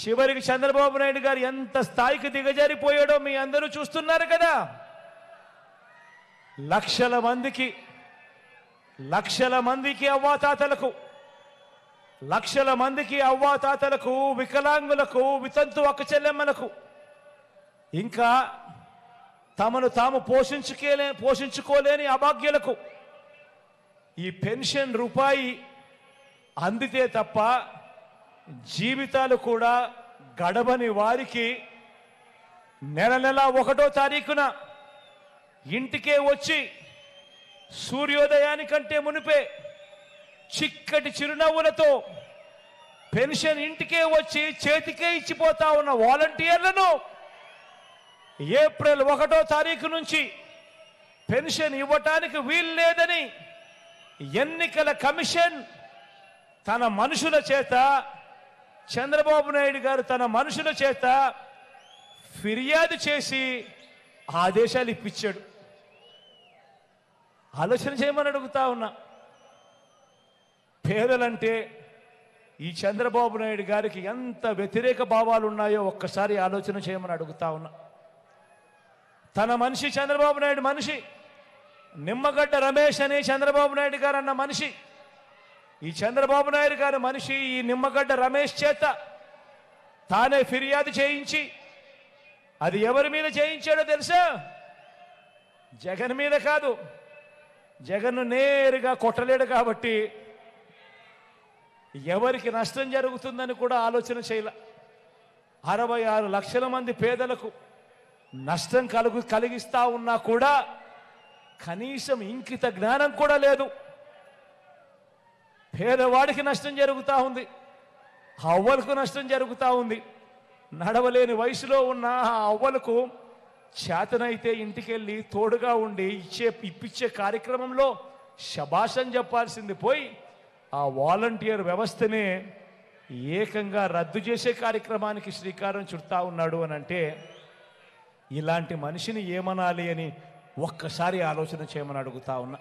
చివరికి చంద్రబాబు నాయుడు గారు ఎంత స్థాయికి దిగజారిపోయాడో మీ అందరూ చూస్తున్నారు కదా. లక్షల మందికి అవ్వాతాతలకు వికలాంగులకు వితంతు అక్క చెల్లెమ్మలకు ఇంకా తమను తాము పోషించుకోలేని అభాగ్యులకు ఈ పెన్షన్ రూపాయి అందితే తప్ప జీవితాలు కూడా గడవని వారికి నెల 1వ తారీఖున ఇంటికే వచ్చి సూర్యోదయానికంటే మునిపే చిక్కటి చిరునవ్వులతో పెన్షన్ ఇంటికే వచ్చి చేతికే ఇచ్చిపోతా ఉన్న వాలంటీర్లను ఏప్రిల్ 1వ తారీఖు నుంచి పెన్షన్ ఇవ్వటానికి వీలు లేదని ఎన్నికల కమిషన్ తన మనుషుల చేత, చంద్రబాబు నాయుడు గారు తన మనుషుల చేత ఫిర్యాదు చేసి ఆదేశాలు ఇప్పించాడు. ఆలోచన చేయమని అడుగుతా ఉన్నా. పేదలంటే ఈ చంద్రబాబు నాయుడు గారికి ఎంత వ్యతిరేక భావాలు ఉన్నాయో ఒక్కసారి ఆలోచన చేయమని అడుగుతా ఉన్నా. తన మనిషి చంద్రబాబు నాయుడు మనిషి, నిమ్మగడ్డ రమేష్ అని చంద్రబాబు నాయుడు గారు అన్న మనిషి, ఈ చంద్రబాబు నాయుడు గారు మనిషి ఈ నిమ్మగడ్డ రమేష్ చేత తానే ఫిర్యాదు చేయించి, అది ఎవరి మీద చేయించాడో తెలుసా? జగన్ మీద కాదు. జగన్ను నేరుగా కొట్టలేడు కాబట్టి ఎవరికి నష్టం జరుగుతుందని కూడా ఆలోచన చేయలే. 66 లక్షల మంది పేదలకు నష్టం కలిగిస్తా ఉన్నా కూడా కనీసం ఇంకిత జ్ఞానం కూడా లేదు. పేదవాడికి నష్టం జరుగుతూ ఉంది, అవ్వలకు నష్టం జరుగుతూ ఉంది. నడవలేని వయసులో ఉన్న ఆ అవ్వలకు చేతనైతే ఇంటికెళ్ళి తోడుగా ఉండి ఇప్పించే కార్యక్రమంలో శభాషం చెప్పాల్సింది పోయి ఆ వాలంటీర్ వ్యవస్థనే ఏకంగా రద్దు చేసే కార్యక్రమానికి శ్రీకారం చుడతా ఉన్నాడు అని అంటే ఇలాంటి మనిషిని ఏమనాలి అని ఒక్కసారి ఆలోచన చేయమని అడుగుతా ఉన్నా.